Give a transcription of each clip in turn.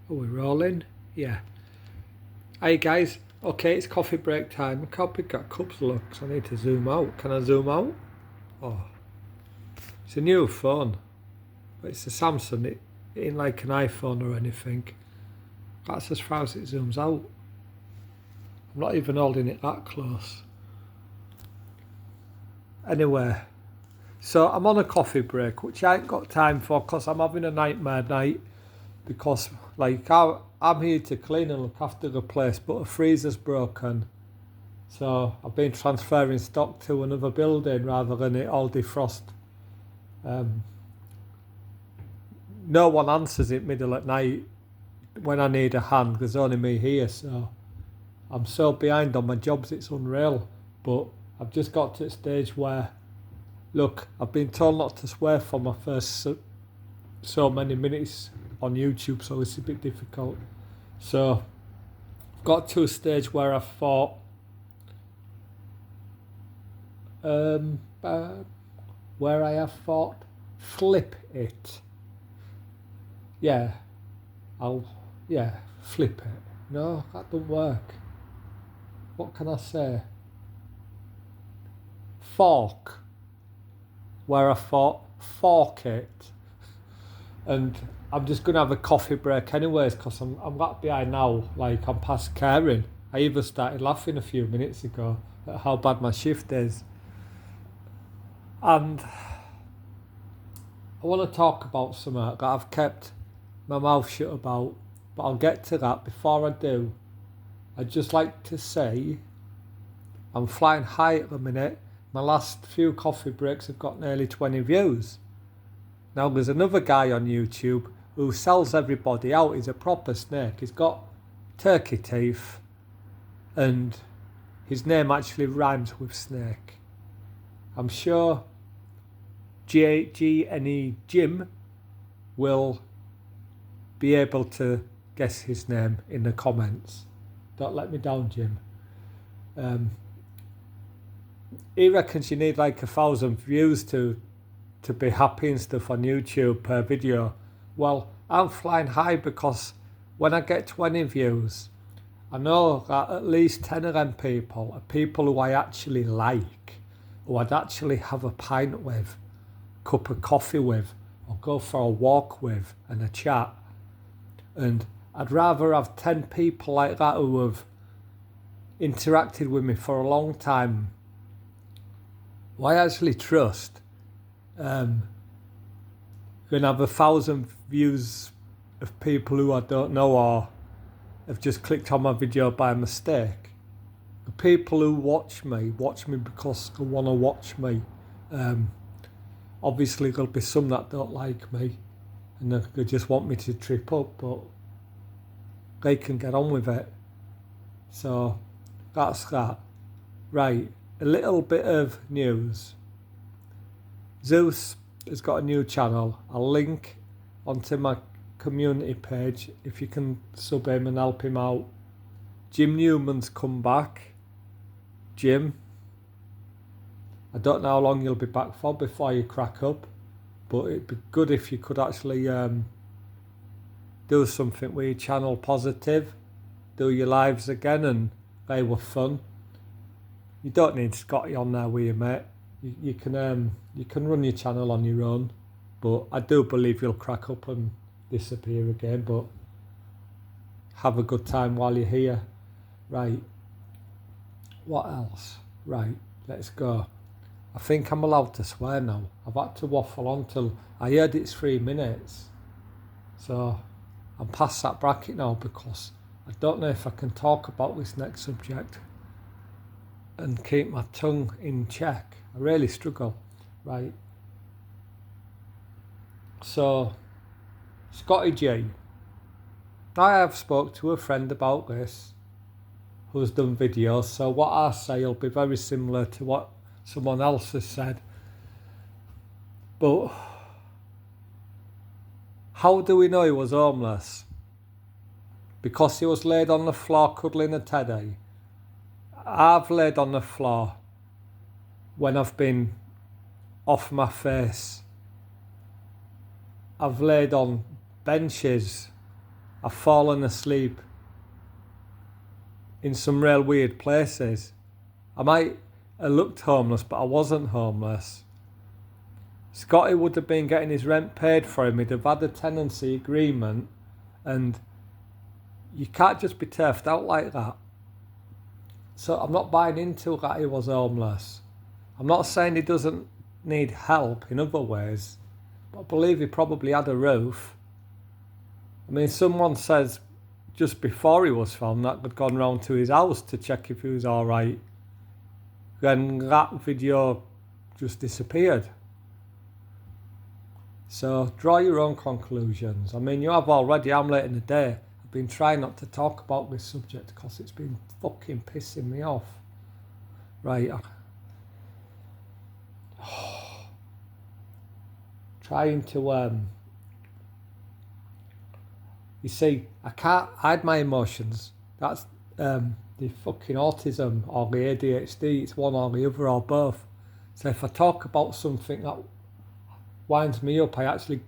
Are we rolling? Yeah. Hey guys, okay, it's coffee break time. Look how big that cups looks. I need to zoom out. Can I zoom out? Oh, it's a new phone, but it's a Samsung. It ain't like an iPhone or anything. That's as far as it zooms out. I'm not even holding it that close. Anyway, so I'm on a coffee break, which I ain't got time for because I'm having a nightmare night. Because like I'm here to clean and look after the place, but a freezer's broken. So I've been transferring stock to another building rather than it all defrost. No one answers it middle at night when I need a hand. There's only me here, so I'm so behind on my jobs it's unreal. But I've just got to a stage where, look, I've been told not to swear for my first so many minutes on YouTube, so it's a bit difficult. So I've got to a stage where I thought, flip it. Yeah, flip it. No, that doesn't work. What can I say? Fork. Where I thought, fork it. And I'm just going to have a coffee break anyways because I'm that behind now, like I'm past caring. I even started laughing a few minutes ago at how bad my shift is. And I want to talk about something that I've kept my mouth shut about, but I'll get to that. Before I do, I'd just like to say I'm flying high at the minute. My last few coffee breaks have got nearly 20 views. Now there's another guy on YouTube who sells everybody out. He's a proper snake. He's got turkey teeth and his name actually rhymes with snake. I'm sure GNE Jim will be able to guess his name in the comments. Don't let me down, Jim. He reckons you need like 1,000 views to be happy and stuff on YouTube per video. Well, I'm flying high because when I get 20 views, I know that at least 10 of them people are people who I actually like, who I'd actually have a pint with, a cup of coffee with, or go for a walk with and a chat. And I'd rather have 10 people like that who have interacted with me for a long time, who I actually trust, than have 1,000 views of people who I don't know or have just clicked on my video by mistake. The people who watch me because they want to watch me. Obviously there'll be some that don't like me and they just want me to trip up, but they can get on with it. So that's that. Right, a little bit of news. Zeus has got a new channel. I'll link onto my community page if you can sub him and help him out. Jim Newman's come back. Jim, I don't know how long you'll be back for before you crack up, but it'd be good if you could actually do something with your channel positive, do your lives again, and they were fun. You don't need Scotty on there with you, mate. You can run your channel on your own, but I do believe you'll crack up and disappear again, but have a good time while you're here. Right, what else? Right, let's go. I think I'm allowed to swear now. I've had to waffle on till I heard it's 3 minutes, so I'm past that bracket now because I don't know if I can talk about this next subject and keep my tongue in check. I really struggle. Right. So, Scotty G. I have spoke to a friend about this who's done videos, so what I say will be very similar to what someone else has said. But how do we know he was homeless? Because he was laid on the floor cuddling a teddy. I've laid on the floor when I've been off my face. I've laid on benches I've fallen asleep in some real weird places. I might have looked homeless, but I wasn't homeless. Scotty would have been getting his rent paid for him. He'd have had a tenancy agreement, and you can't just be turfed out like that. So I'm not buying into that he was homeless. I'm not saying he doesn't need help in other ways, but I believe he probably had a roof. I mean, someone says just before he was found that they'd gone round to his house to check if he was alright. Then that video just disappeared. So draw your own conclusions. I mean, you have already. I'm late in the day. I've been trying not to talk about this subject because it's been fucking pissing me off. Right. Trying to, you see, I can't hide my emotions. That's the fucking autism or the ADHD. It's one or the other or both. So if I talk about something that winds me up, I actually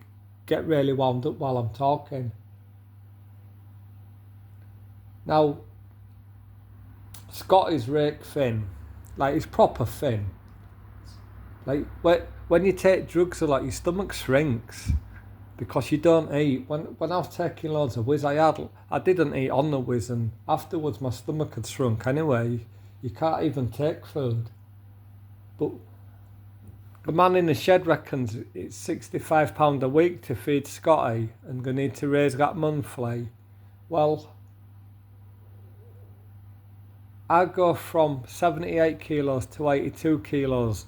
get really wound up while I'm talking. Now, Scotty's rake thin, like he's proper thin. Like when you take drugs a lot, your stomach shrinks because you don't eat. When I was taking loads of whiz, I didn't eat on the whiz, and afterwards my stomach had shrunk anyway. You can't even take food. But the man in the shed reckons it's £65 a week to feed Scotty, and they need to raise that monthly. Well, I go from 78 kilos to 82 kilos.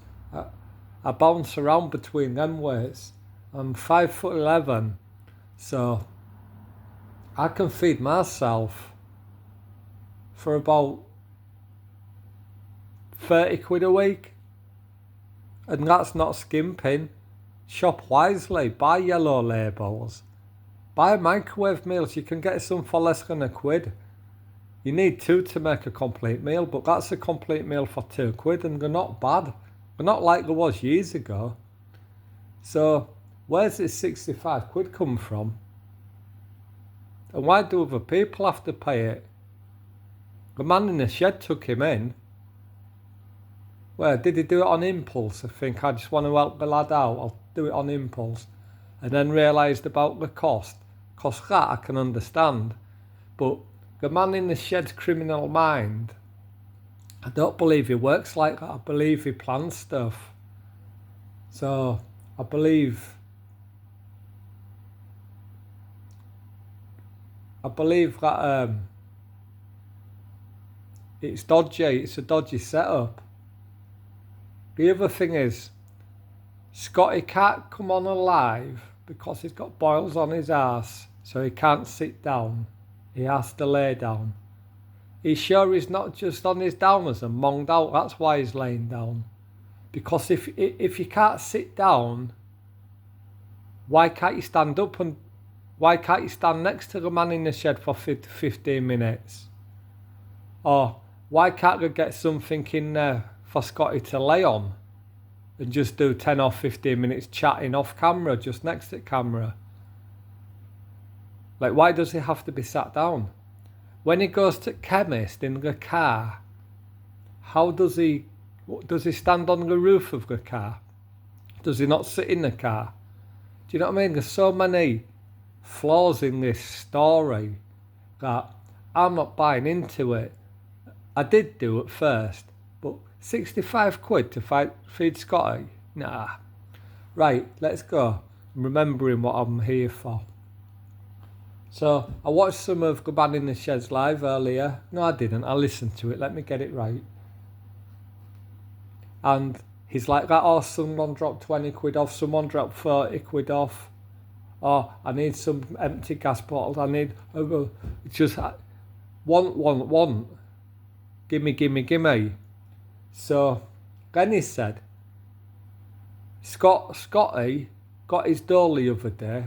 I bounce around between them weights. I'm 5'11", so I can feed myself for about 30 quid a week. And that's not skimping. Shop wisely, buy yellow labels. Buy microwave meals, you can get some for less than £1. You need 2 to make a complete meal, but that's a complete meal for £2 and they're not bad. They're not like there was years ago. So where's this 65 quid come from? And why do other people have to pay it? The man in the shed took him in. Well, did he do it on impulse? I think I just want to help the lad out, I'll do it on impulse. And then realised about the cost. Because that I can understand. But the man in the shed's criminal mind, I don't believe he works like that. I believe he plans stuff. So I believe that it's dodgy. It's a dodgy setup. The other thing is, Scotty can't come on alive because he's got boils on his arse, so he can't sit down. He has to lay down. He's sure he's not just on his downers and monged out. That's why he's laying down. Because if you can't sit down, why can't you stand up, and why can't you stand next to the man in the shed for 15 minutes? Or why can't we get something in there for Scotty to lay on and just do 10 or 15 minutes chatting off camera, just next to camera? Like, why does he have to be sat down? When he goes to chemist in the car, how does he stand on the roof of the car? Does he not sit in the car? Do you know what I mean? There's so many flaws in this story that I'm not buying into it. I did do at first, but 65 quid to feed Scotty? Nah. Right, let's go. I'm remembering what I'm here for. So I watched some of the Man in the Sheds live earlier. No, I didn't. I listened to it. Let me get it right. And he's like that, oh, someone dropped 20 quid off, someone dropped 30 quid off. Oh, I need some empty gas bottles. I need, it's just, want. Gimme. So then he said, Scotty got his dole the other day.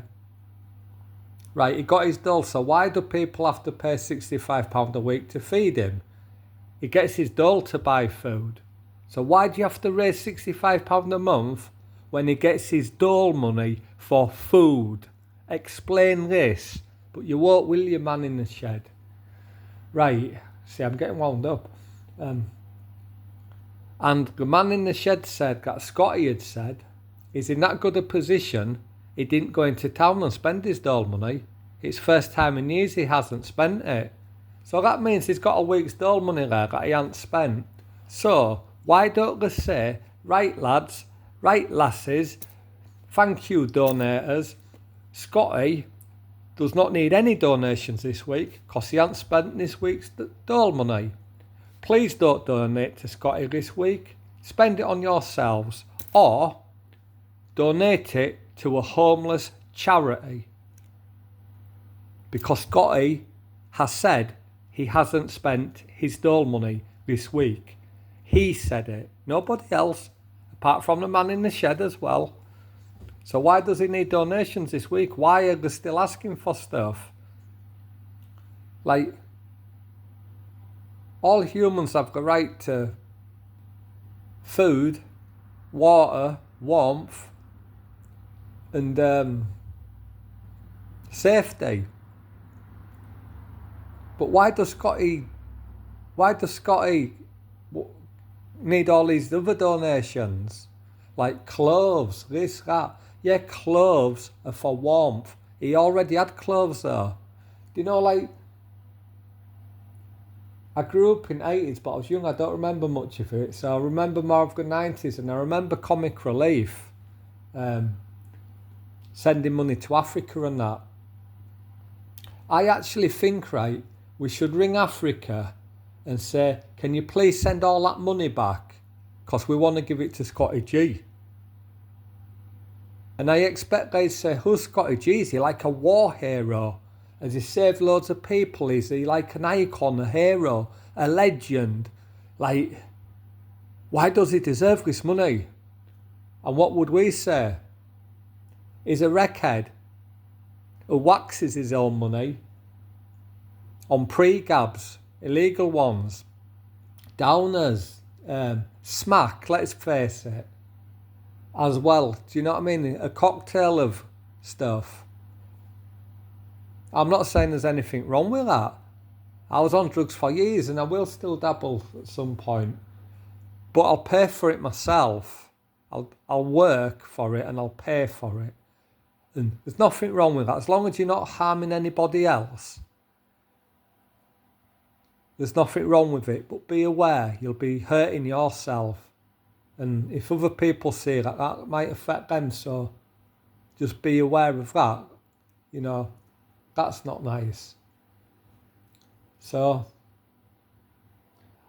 Right, he got his dole, so why do people have to pay £65 a week to feed him? He gets his dole to buy food. So why do you have to raise £65 a month when he gets his dole money for food? Explain this But you won't, will you, man in the shed? Right, see, I'm getting wound up. And the man in the shed said, that Scotty had said, he's in that good a position, he didn't go into town and spend his dole money. It's first time in years he hasn't spent it. So that means he's got a week's dole money there that he hasn't spent. So why don't they say, right lads, right lasses, thank you donators, Scotty does not need any donations this week because he hasn't spent this week's dole money. Please don't donate to Scotty this week. Spend it on yourselves or donate it to a homeless charity. Because Scotty has said he hasn't spent his dole money this week. He said it, nobody else, apart from the man in the shed as well. So why does he need donations this week? Why are they still asking for stuff? Like, all humans have the right to food, water, warmth, and safety. But why does Scotty need all these other donations? Like clothes, this, that. Yeah, clothes are for warmth. He already had clothes though. Do you know, like, I grew up in the 80s, but I was young, I don't remember much of it. So I remember more of the 90s, and I remember Comic Relief sending money to Africa and that. I actually think, right, we should ring Africa and say, can you please send all that money back? Because we want to give it to Scotty G. And I expect they'd say, who's Scotty G? Is he like a war hero? Has he saved loads of people? Is he like an icon, a hero, a legend? Like, why does he deserve this money? And what would we say? He's a wreckhead who waxes his own money on pre-gabs, illegal ones, downers, smack, let's face it, as well. Do you know what I mean? A cocktail of stuff. I'm not saying there's anything wrong with that. I was on drugs for years and I will still dabble at some point. But I'll pay for it myself. I'll work for it and I'll pay for it. And there's nothing wrong with that. As long as you're not harming anybody else, there's nothing wrong with it. But be aware, you'll be hurting yourself. And if other people see that, that might affect them. So just be aware of that. You know, that's not nice. So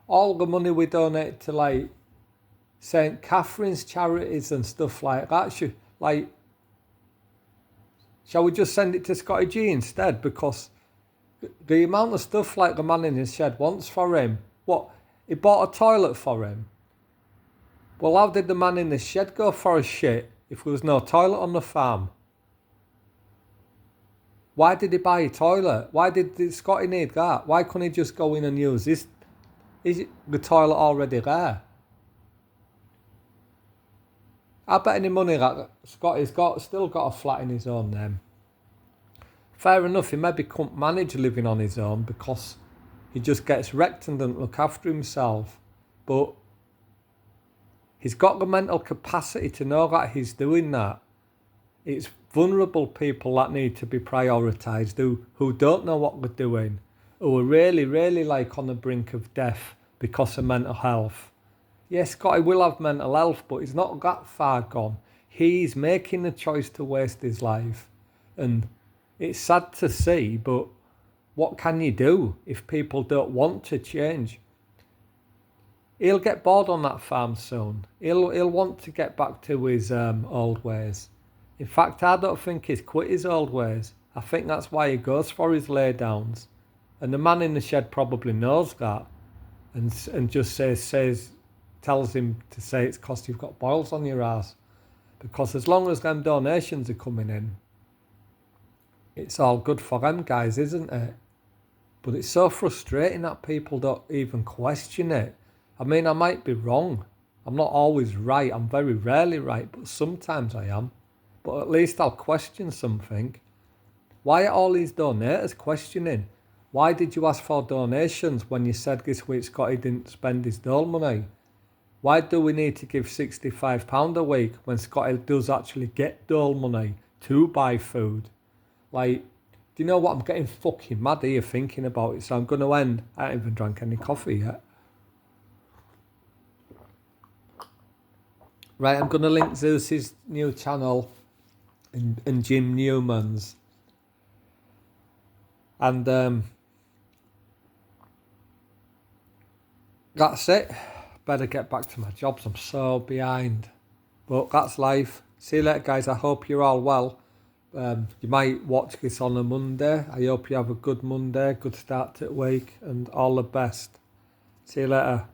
all the money we donate to, like, St. Catherine's charities and stuff like that, shall we just send it to Scotty G instead? Because the amount of stuff like the man in his shed wants for him, what, he bought a toilet for him. Well, how did the man in the shed go for a shit if there was no toilet on the farm? Why did he buy a toilet? Why did Scotty need that? Why couldn't he just go in and use this? Is the toilet already there? I bet any money that Scotty's still got a flat in his own name. Fair enough, he maybe couldn't manage living on his own because he just gets wrecked and doesn't look after himself. But he's got the mental capacity to know that he's doing that. It's vulnerable people that need to be prioritised who don't know what they're doing, who are really, really like on the brink of death because of mental health. Yes, Scotty will have mental health, but he's not that far gone. He's making the choice to waste his life. And it's sad to see, but what can you do if people don't want to change? He'll get bored on that farm soon. He'll want to get back to his old ways. In fact, I don't think he's quit his old ways. I think that's why he goes for his laydowns. And the man in the shed probably knows that and just tells him to say it's because you've got boils on your ass. Because as long as them donations are coming in, it's all good for them guys, isn't it? But it's so frustrating that people don't even question it. I mean, I might be wrong. I'm not always right. I'm very rarely right, but sometimes I am. But at least I'll question something. Why are all these donators questioning? Why did you ask for donations when you said this week Scotty didn't spend his dole money? Why do we need to give £65 a week when Scotty does actually get dole money to buy food? Like, do you know what? I'm getting fucking mad here thinking about it, so I'm going to end. I haven't even drank any coffee yet. Right, I'm going to link Zeus's new channel and Jim Newman's. And that's it. Better get back to my jobs. I'm so behind. But that's life. See you later, guys. I hope you're all well. You might watch this on a Monday. I hope you have a good Monday, good start to the week, and all the best. See you later.